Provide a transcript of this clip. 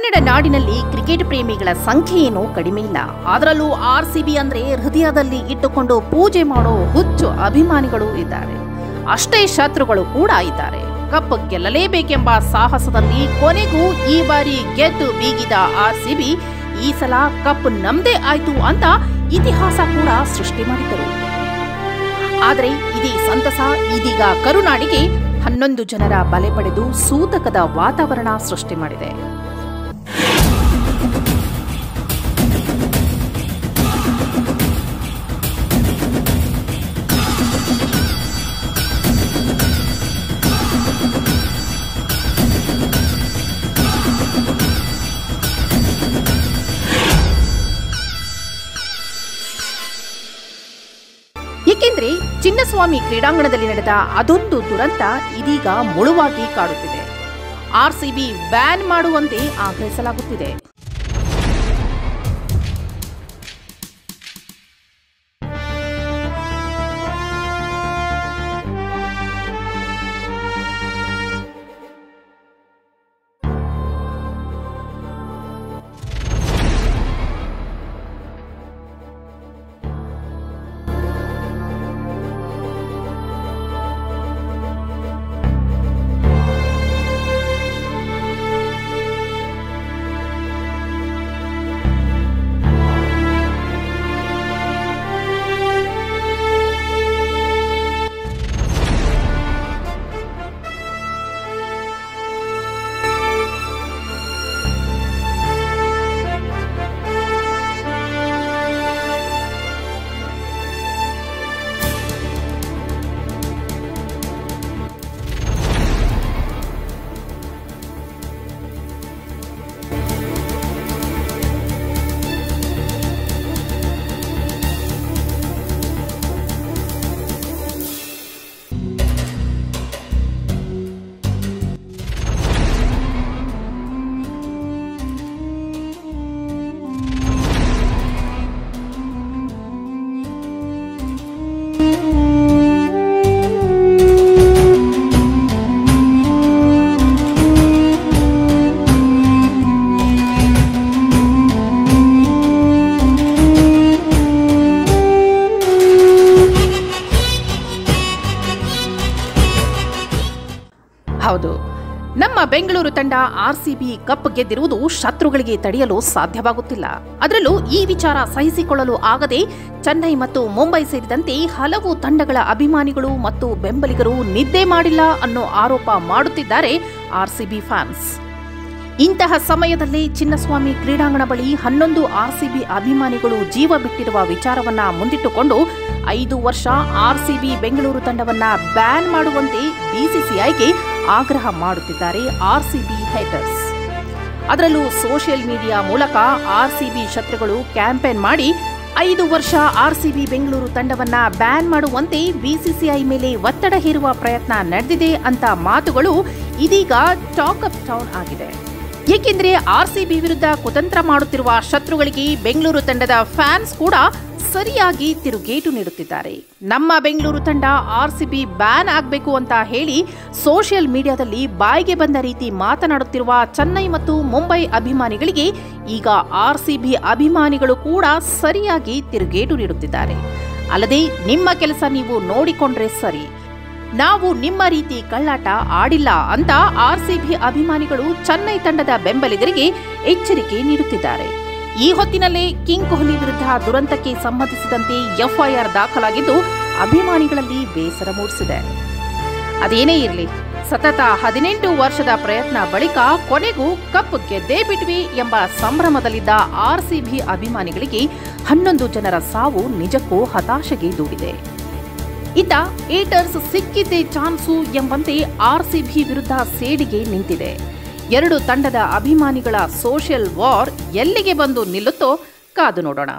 ಕನ್ನಡ ನಾಡಿನಲ್ಲಿ ಕ್ರಿಕೆಟ್ ಪ್ರೇಮಿಗಳ ಸಂಖ್ಯೆಯೇನೂ ಕಡಿಮೆ ಇಲ್ಲ. ಅದರಲ್ಲೂ ಆರ್ಸಿಬಿ ಅಂದ್ರೆ ಹೃದಯದಲ್ಲಿ ಇಟ್ಟುಕೊಂಡು ಪೂಜೆ ಮಾಡೋ ಹುಚ್ಚು ಅಭಿಮಾನಿಗಳು ಇದ್ದಾರೆ. ಅಷ್ಟೇ ಶತ್ರುಗಳು ಕೂಡ ಇದ್ದಾರೆ. ಕಪ್ ಗೆಲ್ಲಲೇಬೇಕೆಂಬ ಸಾಹಸದಲ್ಲಿ ಕೊನೆಗೂ ಈ ಬಾರಿ ಗೆದ್ದು ಬೀಗಿದ ಆರ್ಸಿಬಿ ಈ ಸಲ ಕಪ್ ನಮ್ದೇ ಆಯ್ತು ಅಂತ ಇತಿಹಾಸ ಕೂಡ ಸೃಷ್ಟಿ ಮಾಡಿದರು. ಆದರೆ ಇದೇ ಸಂತಸ ಇದೀಗ ಕರುನಾಡಿಗೆ 11 ಜನರ ಬಲೆ ಪಡೆದು ಸೂತಕದ ವಾತಾವರಣ ಸೃಷ್ಟಿ ಮಾಡಿದೆ. ಏಕೆಂದ್ರೆ ಚಿನ್ನಸ್ವಾಮಿ ಕ್ರೀಡಾಂಗಣದಲ್ಲಿ ನಡೆದ ಅದೊಂದು ದುರಂತ ಇದೀಗ ಮುಳುವಾಗಿ ಕಾಡುತ್ತಿದೆ. ಆರ್ಸಿಬಿ ಬ್ಯಾನ್ ಮಾಡುವಂತೆ ಆಗ್ರಹಿಸಲಾಗುತ್ತಿದೆ. ಹೌದು, ನಮ್ಮ ಬೆಂಗಳೂರು ತಂಡ ಆರ್ಸಿಬಿ ಕಪ್ ಗೆದ್ದಿರುವುದು ಶತ್ರುಗಳಿಗೆ ತಡೆಯಲು ಸಾಧ್ಯವಾಗುತ್ತಿಲ್ಲ. ಅದರಲ್ಲೂ ಈ ವಿಚಾರ ಸಹಿಸಿಕೊಳ್ಳಲು ಆಗದೆ ಚೆನ್ನೈ ಮತ್ತು ಮುಂಬೈ ಸೇರಿದಂತೆ ಹಲವು ತಂಡಗಳ ಅಭಿಮಾನಿಗಳು ಮತ್ತು ಬೆಂಬಲಿಗರು ನಿದ್ದೆ ಮಾಡಿಲ್ಲ ಅನ್ನೋ ಆರೋಪ ಮಾಡುತ್ತಿದ್ದಾರೆ ಆರ್ಸಿಬಿ ಫ್ಯಾನ್ಸ್. ಇಂತಹ ಸಮಯದಲ್ಲಿ ಚಿನ್ನಸ್ವಾಮಿ ಕ್ರೀಡಾಂಗಣ ಬಳಿ 11 ಆರ್ಸಿಬಿ ಅಭಿಮಾನಿಗಳು ಜೀವ ಬಿಟ್ಟಿರುವ ವಿಚಾರವನ್ನ ಮುಂದಿಟ್ಟುಕೊಂಡು 5 ವರ್ಷ ಆರ್ಸಿಬಿ ಬೆಂಗಳೂರು ತಂಡವನ್ನ ಬ್ಯಾನ್ ಮಾಡುವಂತೆ ಬಿಸಿಸಿಐಗೆ ಆಗ್ರಹ ಮಾಡುತ್ತಿದ್ದಾರೆ ಆರ್ಸಿಬಿ ಹೇಟರ್ಸ್. ಅದರಲ್ಲೂ ಸೋಷಿಯಲ್ ಮೀಡಿಯಾ ಮೂಲಕ ಆರ್ಸಿಬಿ ಶತ್ರುಗಳು ಕ್ಯಾಂಪೇನ್ ಮಾಡಿ 5 ವರ್ಷ ಆರ್ಸಿಬಿ ಬೆಂಗಳೂರು ತಂಡವನ್ನ ಬ್ಯಾನ್ ಮಾಡುವಂತೆ ಬಿಸಿಸಿಐ ಮೇಲೆ ಒತ್ತಡ ಹೇರುವ ಪ್ರಯತ್ನ ನಡೆದಿದೆ ಅಂತ ಮಾತುಗಳು ಇದೀಗ ಟಾಕ್ ಆಫ್ ಟೌನ್ ಆಗಿದೆ. ಏಕೆಂದ್ರೆ ಆರ್ಸಿಬಿ ವಿರುದ್ಧ ಕುತಂತ್ರ ಮಾಡುತ್ತಿರುವ ಶತ್ರುಗಳಿಗೆ ಬೆಂಗಳೂರು ತಂಡದ ಫ್ಯಾನ್ಸ್ ಕೂಡ ಸರಿಯಾಗಿ ತಿರುಗೇಟು ನೀಡುತ್ತಿದ್ದಾರೆ. ನಮ್ಮ ಬೆಂಗಳೂರು ತಂಡ ಆರ್ಸಿಬಿ ಬ್ಯಾನ್ ಆಗಬೇಕು ಅಂತ ಹೇಳಿ ಸೋಷಿಯಲ್ ಮೀಡಿಯಾದಲ್ಲಿ ಬಾಯಿಗೆ ಬಂದ ರೀತಿ ಮಾತನಾಡುತ್ತಿರುವ ಚೆನ್ನೈ ಮತ್ತು ಮುಂಬೈ ಅಭಿಮಾನಿಗಳಿಗೆ ಈಗ ಆರ್ಸಿಬಿ ಅಭಿಮಾನಿಗಳು ಕೂಡ ಸರಿಯಾಗಿ ತಿರುಗೇಟು ನೀಡುತ್ತಿದ್ದಾರೆ. ಅಲ್ಲದೆ ನಿಮ್ಮ ಕೆಲಸ ನೀವು ನೋಡಿಕೊಂಡ್ರೆ ಸರಿ, ನಾವು ನಿಮ್ಮ ರೀತಿ ಕಳ್ಳಾಟ ಆಡಿಲ್ಲ ಅಂತ ಆರ್ಸಿಬಿ ಅಭಿಮಾನಿಗಳು ಚೆನ್ನೈ ತಂಡದ ಬೆಂಬಲಿಗರಿಗೆ ಎಚ್ಚರಿಕೆ ನೀಡುತ್ತಿದ್ದಾರೆ. ಈ ಹೊತ್ತಿನಲ್ಲೇ ಕಿಂಗ್ ಕೊಹ್ಲಿ ವಿರುದ್ಧ ದುರಂತಕ್ಕೆ ಸಂಬಂಧಿಸಿದಂತೆ ಎಫ್ಐಆರ್ ದಾಖಲಾಗಿದ್ದು ಅಭಿಮಾನಿಗಳಲ್ಲಿ ಬೇಸರ ಮೂಡಿಸಿದೆ. ಅದೇನೇ ಇರಲಿ, ಸತತ 18 ವರ್ಷದ ಪ್ರಯತ್ನ ಬಳಿಕ ಕೊನೆಗೂ ಕಪ್ ಗೆದ್ದೇ ಬಿಟ್ವಿ ಎಂಬ ಸಂಭ್ರಮದಲ್ಲಿದ್ದ ಆರ್ಸಿಬಿ ಅಭಿಮಾನಿಗಳಿಗೆ 11 ಜನರ ಸಾವು ನಿಜಕ್ಕೂ ಹತಾಶೆಗೆ ದೂಡಿದೆ. ಇತ್ತ ಏಟರ್ಸ್ ಸಿಕ್ಕಿದ್ದೇ ಚಾನ್ಸು ಎಂಬಂತೆ ಆರ್ಸಿಬಿ ವಿರುದ್ಧ ಸೇಡಿಗೆ ನಿಂತಿದೆ. 2 ತಂಡದ ಅಭಿಮಾನಿಗಳ ಸೋಷಿಯಲ್ ವಾರ್ ಎಲ್ಲಿಗೆ ಬಂದು ನಿಲ್ಲುತ್ತೋ ಕಾದು ನೋಡೋಣ.